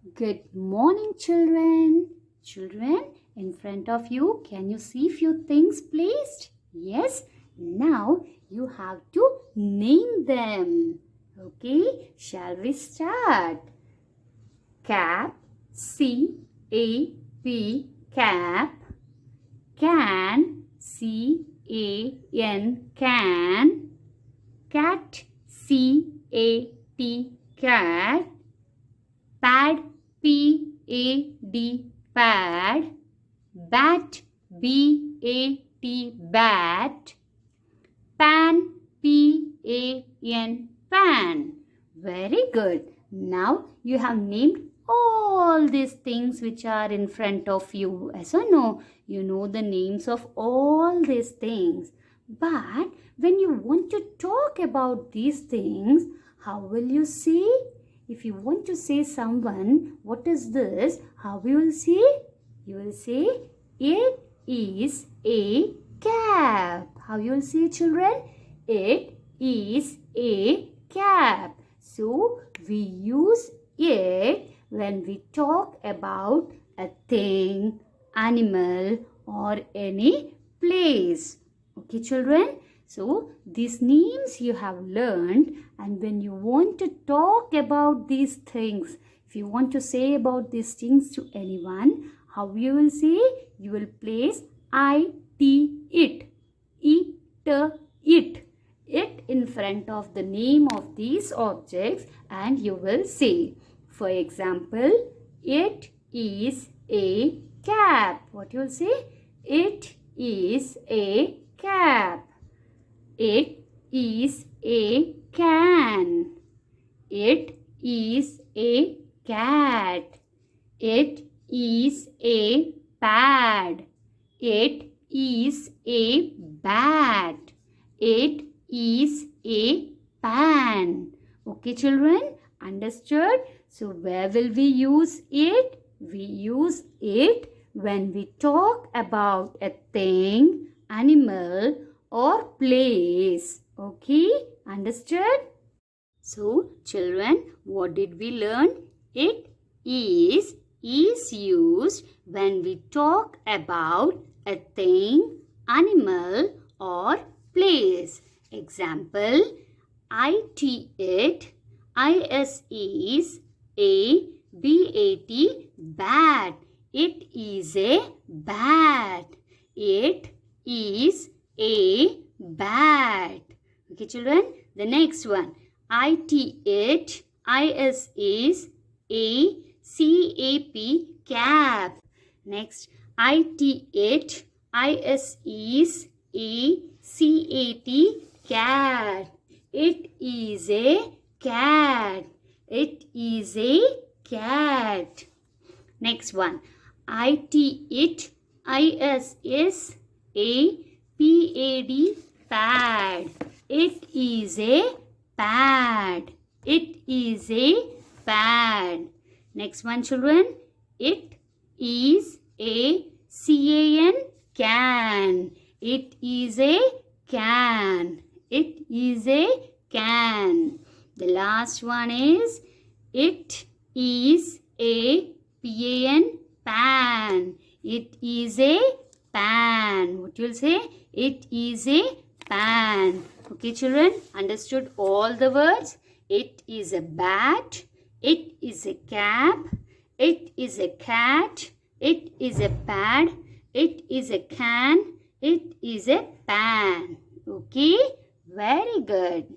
Good morning, children. Children, in front of you, can you see few things placed? Yes. Now you have to name them. Okay, shall we start? Cap, C-A-P, cap. Can, C-A-N, can. Cat, C-A-T, cat. Pad, P-A-D, pad. Bat, B-A-T, bat. Pan, P-A-N, pan. Very good. Now you have named all these things which are in front of you. Yes or no? You know the names of all these things. But when you want to talk about these things, how will you say? If you want to say someone, what is this? How you will say? You will say, it is a cap. How you will say, children? It is a cap. So, we use it when we talk about a thing, animal or any place. Okay, children? So, these names you have learned, and when you want to talk about these things, if you want to say about these things to anyone, how you will say? You will place it, it in front of the name of these objects, and you will say, for example, it is a cap. What you will say? It is a cap. It is a can. It is a cat. It is a pad. It is a bat. It is a pan. Okay, children? Understood? So, where will we use it? We use it when we talk about a thing, animal, or place. Okay, understood? So, children, what did we learn? It is used when we talk about a thing, animal, or place. Example, it, is a bat, bat. It is a bat. It is a bat. Okay, children. The next one. Is a cap, cap. Next. Is a cat, cat. It is a cat. It is a cat. Next one. Is a pad, pad. It is a pad. It is a pad. Next one, children. It is a can. It is a can. It is a can. The last one is, it is a pan. It is a pan. What you will say? It is a pan. Okay, children, understood all the words? It is a bat. It is a cap. It is a cat. It is a pad. It is a can. It is a pan. Okay, very good.